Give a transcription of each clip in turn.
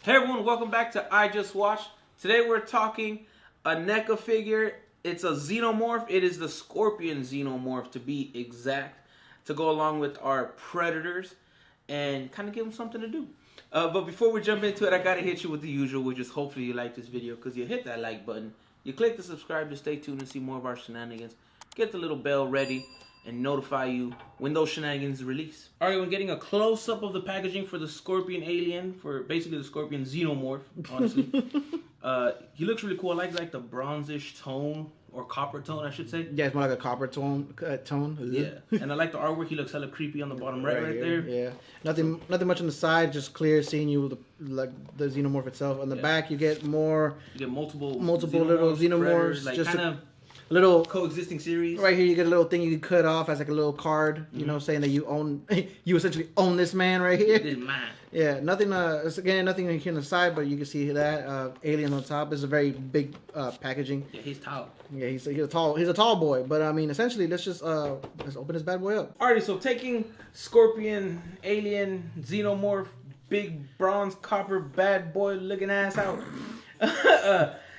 Hey everyone, welcome back to IJustWatched. Today we're talking a NECA figure. It's a Xenomorph. It is the Scorpion Xenomorph to be exact, to go along with our Predators and kind of give them something to do. But before we jump into it, I gotta hit you with the usual, which is hopefully you like this video because you hit that like button, you click the subscribe to stay tuned and see more of our shenanigans, get the little bell ready, and notify you when those shenanigans release. Alright, we're getting a close-up of the packaging for the Scorpion Alien, for basically the Scorpion Xenomorph, honestly. He looks really cool. I like the bronzish tone, or copper tone, I should say. Yeah, it's more like a copper tone. Yeah, and I like the artwork. He looks hella creepy on the bottom right there. Yeah, nothing much on the side, just clear, seeing you like the Xenomorph itself. On the back, you get more. You get multiple little Xenomorphs, like just kind of little coexisting series. Right here, you get a little thing you can cut off as like a little card, you know, saying that you essentially own this man right here. This is mine. Yeah, nothing. Again, nothing here on the side, but you can see that alien on top. Is a very big packaging. Yeah, he's tall. Yeah, he's a tall boy. But I mean, essentially, let's open this bad boy up. Alrighty, so taking Scorpion, Alien, Xenomorph, big bronze copper bad boy looking ass out.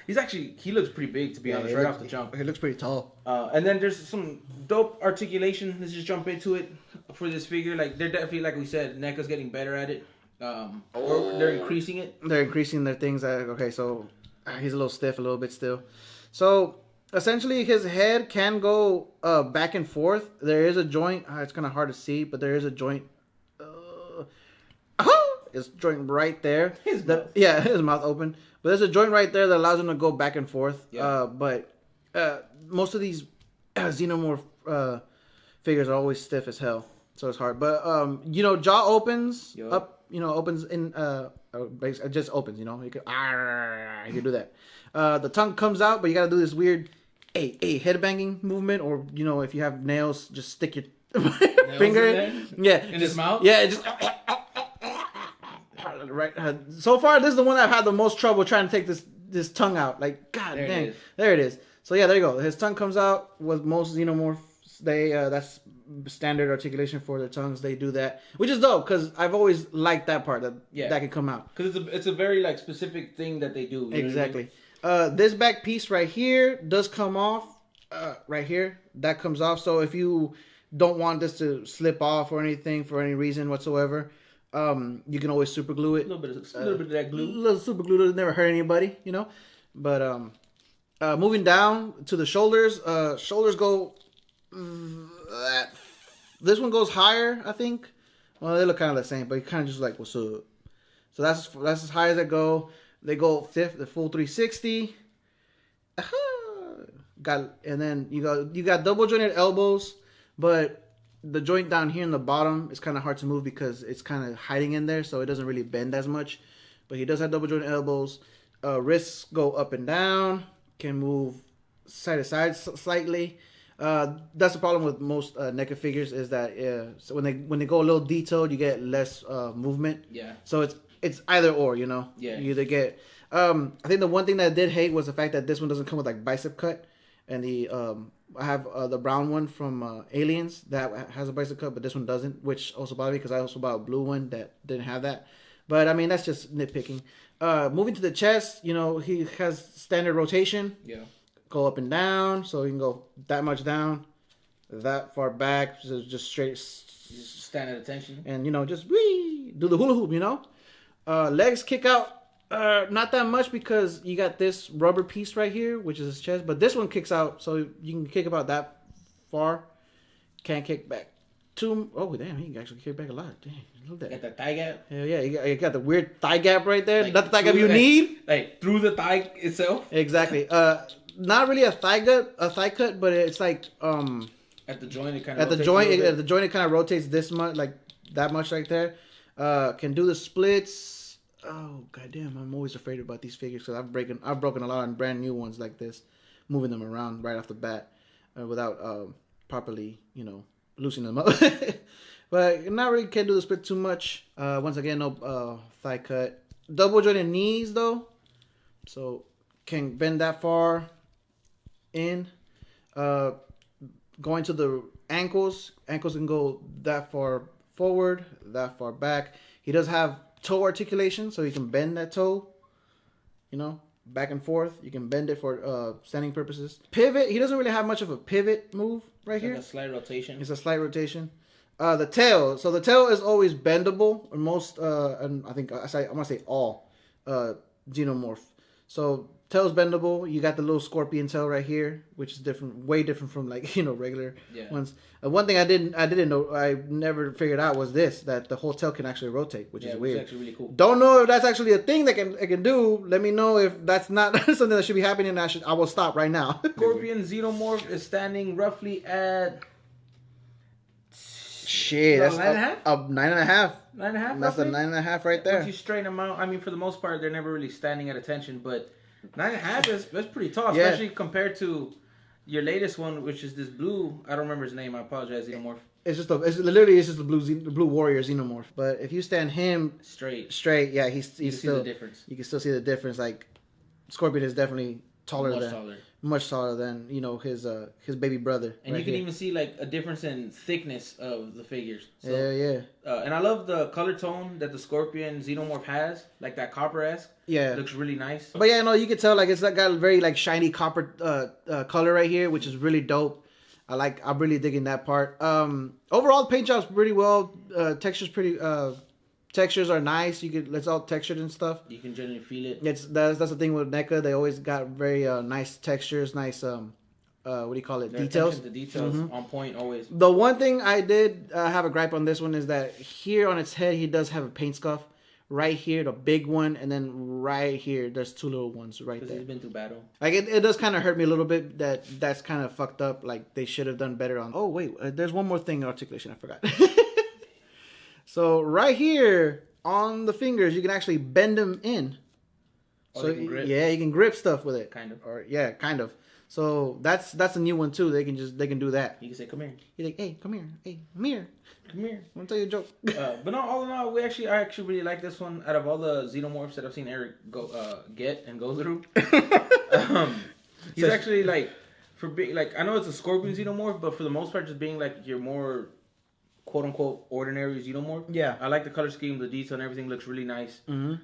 He looks pretty big, to be honest, right off the jump. He looks pretty tall. And then there's some dope articulation. Let's just jump into it for this figure. Like, they're definitely, like we said, NECA's getting better at it. Or they're increasing it. They're increasing their things. Okay, so he's a little stiff, a little bit still. So, essentially, his head can go back and forth. There is a joint. It's kind of hard to see, but there is a joint. It's joint right there. His mouth open. But there's a joint right there that allows him to go back and forth. Yeah. But most of these Xenomorph figures are always stiff as hell, so it's hard. But jaw opens up. Opens in. It just opens. You can do that. The tongue comes out, but you gotta do this weird headbanging movement, or if you have nails, just stick your finger in his mouth. Yeah, just. Right. So far, this is the one I've had the most trouble trying to take this tongue out. Like, god dang, there it is. So yeah, there you go. His tongue comes out. With most Xenomorphs, that's standard articulation for their tongues. They do that, which is dope because I've always liked that part that can come out. Because it's a very like specific thing that they do. Exactly. This back piece right here does come off. Right here, that comes off. So if you don't want this to slip off or anything for any reason whatsoever. You can always super glue it. A little bit of that glue. A little super glue doesn't never hurt anybody, But moving down to the shoulders, shoulders go. This one goes higher, I think. Well, they look kind of the same, but you kind of just like what's up. So that's as high as they go. They go the full 360. And then you got double jointed elbows, but the joint down here in the bottom is kind of hard to move because it's kind of hiding in there, so it doesn't really bend as much. But he does have double jointed elbows. Wrists go up and down. Can move side to side slightly. That's the problem with most NECA figures is that so when they go a little detailed, you get less movement. Yeah. So it's either or, Yeah. You either get. I think the one thing that I did hate was the fact that this one doesn't come with like bicep cut, and I have the brown one from Aliens that has a bicep cut, but this one doesn't, which also bothered me because I also bought a blue one that didn't have that. But I mean, that's just nitpicking. Moving to the chest, he has standard rotation. Yeah. Go up and down, so you can go that much down, that far back, so just straight. Just stand at attention. And just do the hula hoop. Legs kick out. Not that much because you got this rubber piece right here, which is his chest. But this one kicks out, so you can kick about that far. Can't kick back too. Oh damn, he can actually kick back a lot. Dang, look at that. Got the thigh gap. Hell yeah, you got the weird thigh gap right there. Like, not the thigh gap you need. Like through the thigh itself. Exactly. Not really a thigh cut, but it's like at the joint it kind of at the joint it kind of rotates this much, like that much right there. Can do the splits. Oh goddamn! I'm always afraid about these figures because I've broken a lot on brand new ones like this, moving them around right off the bat without properly loosening them up. But not really can do the split too much. Once again, no thigh cut. Double jointed knees though, so can bend that far in. Going to the ankles can go that far forward, that far back. He does have toe articulation, so you can bend that toe. You know, back and forth. You can bend it for standing purposes. Pivot. He doesn't really have much of a pivot move right here. Like a slight rotation. It's a slight rotation. The tail. So the tail is always bendable in most, and I think I'm gonna say all Xenomorph. So tail's bendable. You got the little scorpion tail right here, which is different, way different from like regular ones. One thing I didn't know, I never figured out was that the whole tail can actually rotate, which is weird. It's actually really cool. Don't know if that's actually a thing that it can do. Let me know if that's not something that should be happening. I will stop right now. Scorpion Xenomorph is standing roughly at shit. That's 9.5. 9.5. 9.5. That's a 9.5 right there. Once you straighten them out, I mean, for the most part, they're never really standing at attention, but 9.5 that's pretty tall, especially compared to your latest one, which is this blue. I don't remember his name. I apologize, Xenomorph. It's just the blue warrior Xenomorph. But if you stand him straight, yeah, he's still see the difference. You can still see the difference. Like Scorpion is definitely much taller than his baby brother. And you can even see like a difference in thickness of the figures. So, yeah. And I love the color tone that the Scorpion Xenomorph has, like that copper-esque. Yeah, it looks really nice. But yeah, no, you can tell like it's got a very like shiny copper color right here, which is really dope. I'm really digging that part. Overall, the paint job's pretty well. Textures are nice. It's all textured and stuff. You can generally feel it. That's the thing with NECA. They always got very nice textures, nice what do you call it? Details. The details on point always. The one thing I did have a gripe on this one is that here on its head he does have a paint scuff. Right here, the big one, and then right here, there's two little ones right there. He's been through battle. Like it does kind of hurt me a little bit. That's kind of fucked up. Like they should have done better on. Oh wait, there's one more thing in articulation I forgot. So right here on the fingers, you can actually bend them in. Oh, so you can grip stuff with it. Kind of. Or kind of. So that's a new one too. They can do that. You can say, "Come here." You're like, "Hey, come here. Hey, come here. Come here. I'm gonna tell you a joke." But no, all in all, I actually really like this one. Out of all the Xenomorphs that I've seen Eric get and go through, he's actually like for being like I know it's a Scorpion Xenomorph, but for the most part, just being like your more quote unquote ordinary Xenomorph. Yeah, I like the color scheme, the detail, and everything looks really nice. Mm-hmm.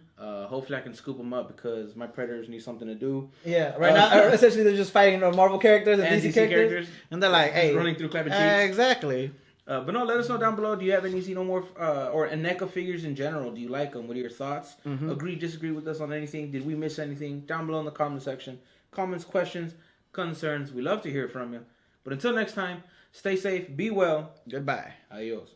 Hopefully, I can scoop them up because my predators need something to do. Yeah, right now essentially they're just fighting Marvel characters and DC characters, and they're like, "Hey, running through clapping cheeks." Exactly. But no, let us know down below. Do you have any Xenomorph or NECA figures in general? Do you like them? What are your thoughts? Mm-hmm. Agree, disagree with us on anything? Did we miss anything? Down below in the comment section. Comments, questions, concerns. We love to hear from you. But until next time, stay safe, be well. Goodbye. Adios.